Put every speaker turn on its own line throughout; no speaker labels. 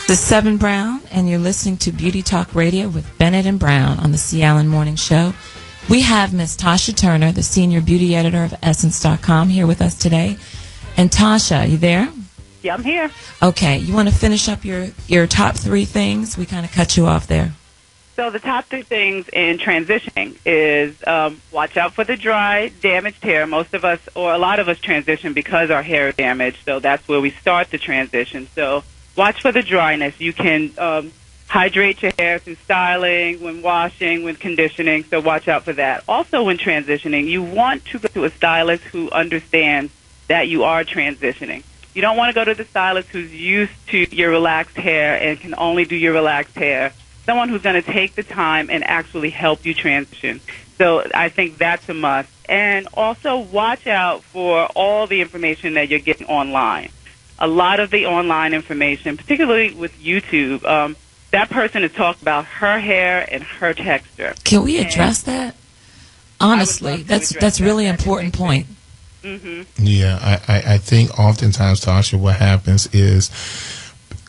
This is 7 Brown, and you're listening to Beauty Talk Radio with Bennett and Brown on the C. Allen Morning Show. We have Miss Tasha Turner, the senior beauty editor of Essence.com, here with us today. And Tasha, you there?
Yeah, I'm here.
Okay, you want to finish up your top 3 things? We kind of cut you off there.
So the top 3 things in transitioning is watch out for the dry, damaged hair. Most of us, or a lot of us, transition because our hair is damaged, so that's where we start the transition. So watch for the dryness. You can hydrate your hair through styling, when washing, when conditioning, so watch out for that. Also, when transitioning, you want to go to a stylist who understands that you are transitioning. You don't want to go to the stylist who's used to your relaxed hair and can only do your relaxed hair. Someone who's going to take the time and actually help you transition. So I think that's a must. And also watch out for all the information that you're getting online. A lot of the online information, particularly with YouTube, that person is talking about her hair and her texture.
Can we address that? Honestly, that's really important point.
Mm-hmm.
Yeah, I think oftentimes, Tasha, what happens is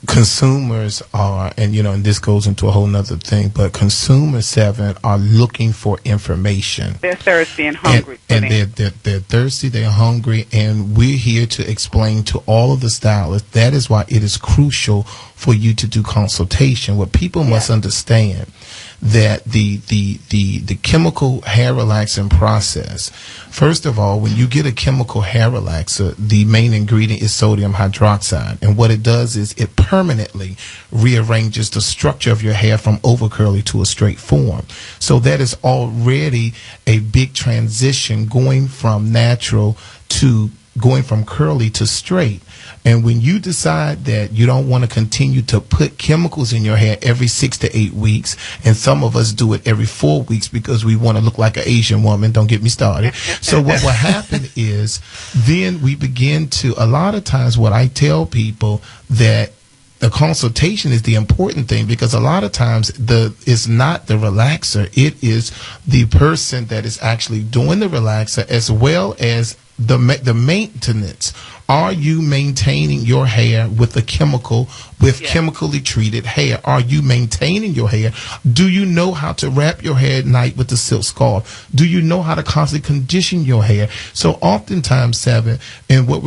consumers are, and this goes into a whole nother thing, but consumers, Seven, are looking for information.
They're thirsty and hungry.
And they're thirsty, they're hungry, and we're here to explain to all of the stylists. That is why it is crucial for you to do consultation. What people must understand, that the chemical hair relaxing process, first of all, when you get a chemical hair relaxer, the main ingredient is sodium hydroxide, and what it does is it permanently rearranges the structure of your hair from over curly to a straight form. So that is already a big transition, going from natural to going from curly to straight. And when you decide that you don't want to continue to put chemicals in your hair every 6 to 8 weeks, and some of us do it every 4 weeks because we want to look like an Asian woman, don't get me started. So what will happen is then we begin to, a lot of times what I tell people, that the consultation is the important thing, because a lot of times it's not the relaxer, it is the person that is actually doing the relaxer as well as the maintenance. Are you maintaining your hair with a chemical, with chemically treated hair? Are you maintaining your hair? Do you know how to wrap your hair at night with the silk scarf? Do you know how to constantly condition your hair? So oftentimes, Seven, and what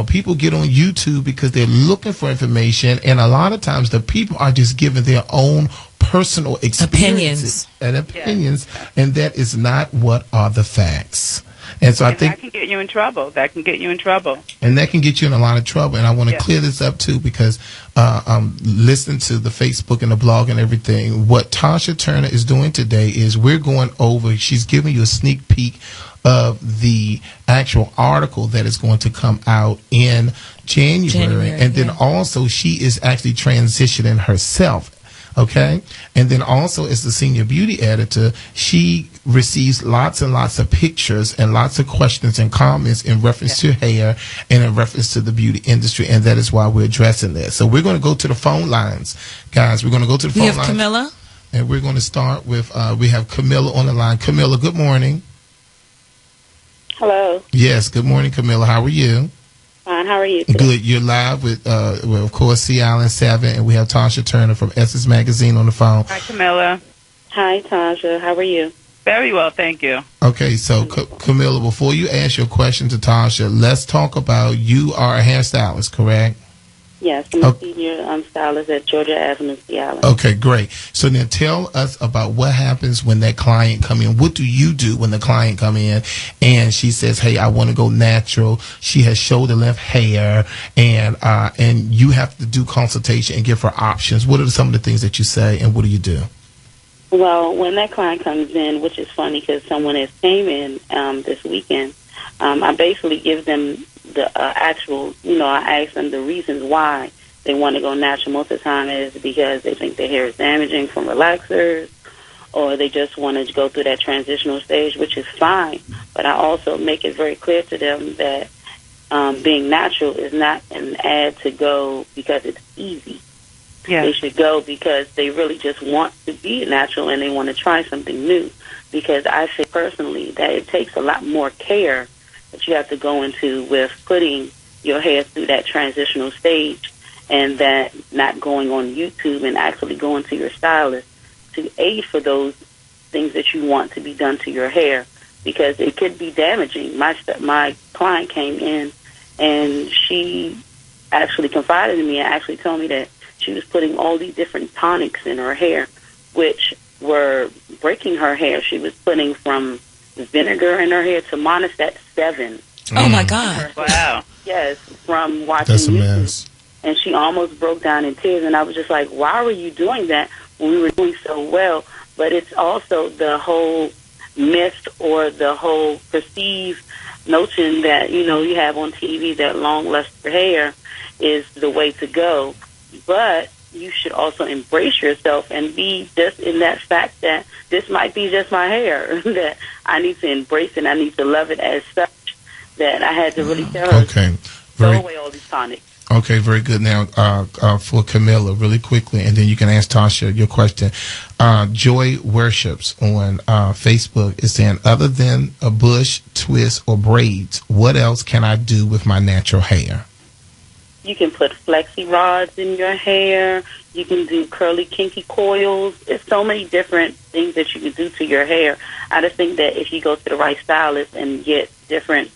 people get on YouTube because they're looking for information, and a lot of times the people are just giving their own personal experiences and opinions, and that is not what are the facts. And so I think
that can get you in trouble. And that can get you in a lot of trouble. And I want to clear this up, too, because listening to the Facebook and the blog and everything, what Tasha Turner is doing today is we're going over, she's giving you a sneak peek of the actual article that is going to come out in January. And then also she is actually transitioning herself. Okay, and then also as the senior beauty editor, she receives lots and lots of pictures and lots of questions and comments in reference to hair and in reference to the beauty industry, and that is why we're addressing that. So we're going to go to the phone lines, guys. We're going to go to the phone lines. We have
Camilla,
and we're going to start with we have Camilla on the line. Camilla, good morning.
Hello.
Yes, good morning, Camilla. How are you?
Fine. How are you today?
Good. You're live with, of course, C. Allen 7, and we have Tasha Turner from Essence Magazine on the phone.
Hi, Camilla.
Hi, Tasha. How are you?
Very well, thank you.
Okay, so Camilla, before you ask your question to Tasha, let's talk about, you are a hairstylist, correct?
Yes, I'm a senior stylist at Georgia Avenue, Seattle.
Okay, great. So then tell us about what happens when that client come in. What do you do when the client come in and she says, hey, I want to go natural. She has shoulder length hair, and you have to do consultation and give her options. What are some of the things that you say, and what do you do?
Well, when that client comes in, which is funny because someone has came in this weekend, I basically give them the actual, I ask them the reasons why they want to go natural. Most of the time it is because they think their hair is damaging from relaxers, or they just want to go through that transitional stage, which is fine. But I also make it very clear to them that being natural is not an ad to go because it's easy. Yeah. They should go because they really just want to be natural and they want to try something new. Because I say personally that it takes a lot more care that you have to go into with putting your hair through that transitional stage. and that not going on YouTube and actually going to your stylist to aid for those things that you want to be done to your hair, because it could be damaging. My client came in and she actually confided in me and actually told me that she was putting all these different tonics in her hair, which were breaking her hair. She was putting from vinegar in her hair to Monistat 7.
Oh, my God.
Wow.
Yes, from watching
That's a
YouTube.
mess.
And she almost broke down in tears. And I was just like, why were you doing that when we were doing so well? But it's also the whole myth or the whole perceived notion that, you have on TV that long, luster hair is the way to go. But you should also embrace yourself and be just in that fact that this might be just my hair, that I need to embrace it, I need to love it as such, that I had to really tell her,
Okay.
throw away all these tonics.
Okay, very good. Now, for Camilla, really quickly, and then you can ask Tasha your question. Joy Worships on Facebook is saying, other than a bush, twist, or braids, what else can I do with my natural hair?
You can put flexi rods in your hair. You can do curly, kinky coils. There's so many different things that you can do to your hair. I just think that if you go to the right stylist and get different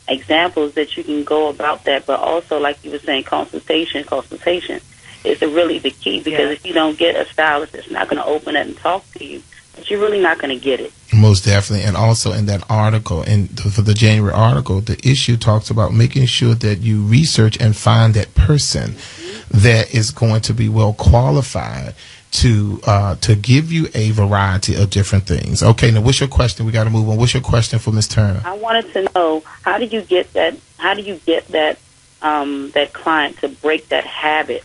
examples, that you can go about that. But also, like you were saying, consultation is really the key, because if you don't get a stylist that's not going to open up and talk to you, but you're really not going to get it.
Most definitely. And also in that article, for the January article, the issue talks about making sure that you research and find that person that is going to be well qualified to give you a variety of different things. Okay, now what's your question? We got to move on. What's your question for Ms. Turner?
I wanted to know, how do you get that that client to break that habit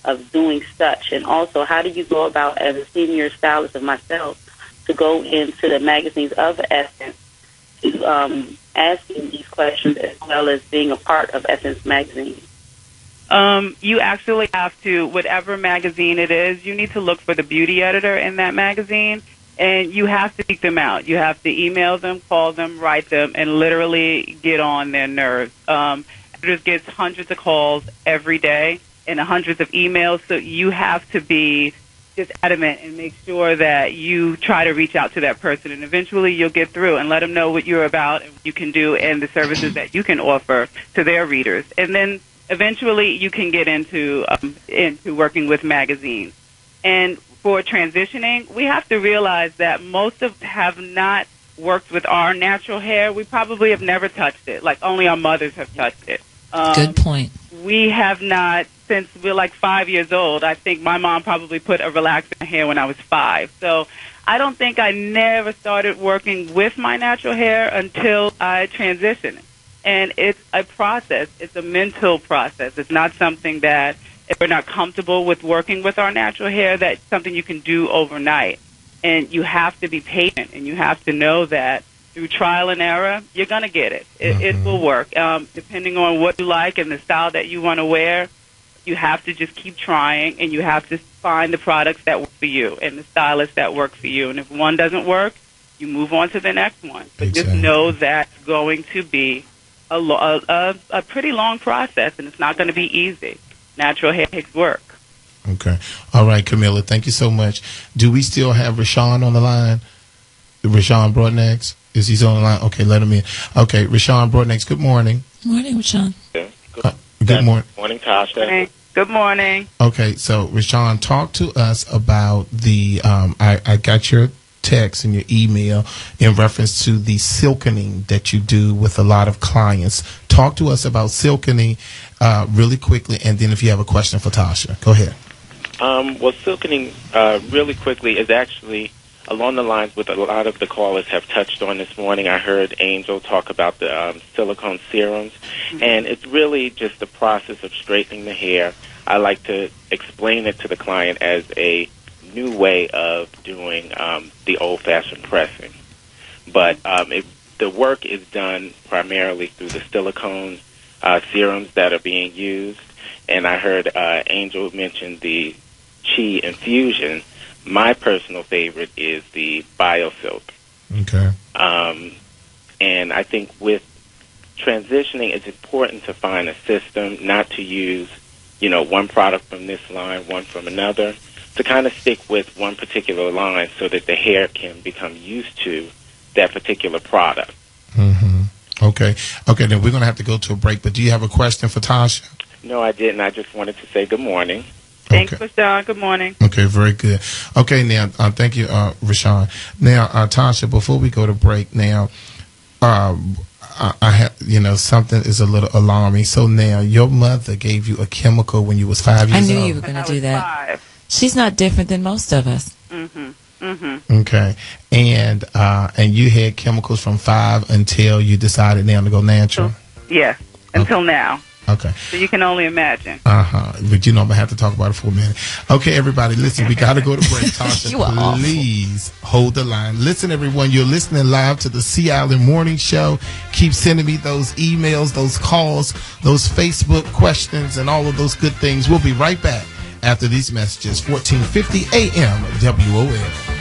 of doing such? And also, how do you go about, as a senior stylist of myself, to go into the magazines of Essence to asking these questions, as well as being a part of Essence magazine?
You actually have to, whatever magazine it is, you need to look for the beauty editor in that magazine, and you have to seek them out. You have to email them, call them, write them, and literally get on their nerves. Editors gets hundreds of calls every day and hundreds of emails, so you have to be just adamant and make sure that you try to reach out to that person, and eventually you'll get through and let them know what you're about and what you can do and the services that you can offer to their readers. And then eventually you can get into working with magazines. And for transitioning, we have to realize that most of us have not worked with our natural hair. We probably have never touched it. Like, only our mothers have touched it.
Good point.
We have not, since we're like 5 years old. I think my mom probably put a relaxer in my hair when I was 5. So I don't think I never started working with my natural hair until I transitioned. And it's a process. It's a mental process. It's not something that, if we're not comfortable with working with our natural hair, that's something you can do overnight. And you have to be patient, and you have to know that through trial and error, you're going to get it. It will work. Depending on what you like and the style that you want to wear, you have to just keep trying, and you have to find the products that work for you and the stylists that work for you. And if one doesn't work, you move on to the next one. But
Exactly.
just know that's going to be a pretty long process, and it's not going to be easy. Natural hair takes work.
Okay. All right, Camilla, thank you so much. Do we still have Rashawn on the line? Rashawn Broadnax? Is he on the line? Okay, let him in. Okay, Rashawn Broadnax, good morning.
Morning, Rashawn.
Good morning.
Morning, Tasha.
Hey, good morning.
Okay, so Rashawn, talk to us about the, I got your text and your email in reference to the silkening that you do with a lot of clients. Talk to us about silkening really quickly, and then if you have a question for Tasha, go ahead.
Well, silkening really quickly is actually along the lines with a lot of the callers have touched on this morning. I heard Angel talk about the silicone serums, and it's really just the process of straightening the hair. I like to explain it to the client as a new way of doing the old-fashioned pressing. But the work is done primarily through the silicone serums that are being used. And I heard Angel mention the Chi infusion. My personal favorite is the BioSilk.
Okay.
And I think with transitioning, it's important to find a system, not to use one product from this line, one from another, to kind of stick with one particular line so that the hair can become used to that particular product.
Mm-hmm. Okay, then we're going to have to go to a break, but do you have a question for Tasha?
No, I didn't. I just wanted to say good morning.
Thanks,
Okay.
Rashawn. Good morning.
Okay, very good. Okay, now, thank you, Rashawn. Now, Tasha, before we go to break, now, I have, something is a little alarming. So now, your mother gave you a chemical when you was 5 years
I
old.
knew you were going to do that.
5.
She's not different than most of us.
Mm-hmm. Mm-hmm.
Okay, and you had chemicals from 5 until you decided now to go natural.
Yes, until now.
Okay.
So you can only imagine.
But I'm gonna have to talk about it for a minute. Okay, everybody, listen, we got to go to break. Tasha,
You are awful.
please hold the line. Listen, everyone, you're listening live to the Sea Island Morning Show. Keep sending me those emails, those calls, those Facebook questions, and all of those good things. We'll be right back after these messages. 1450 AM WOL.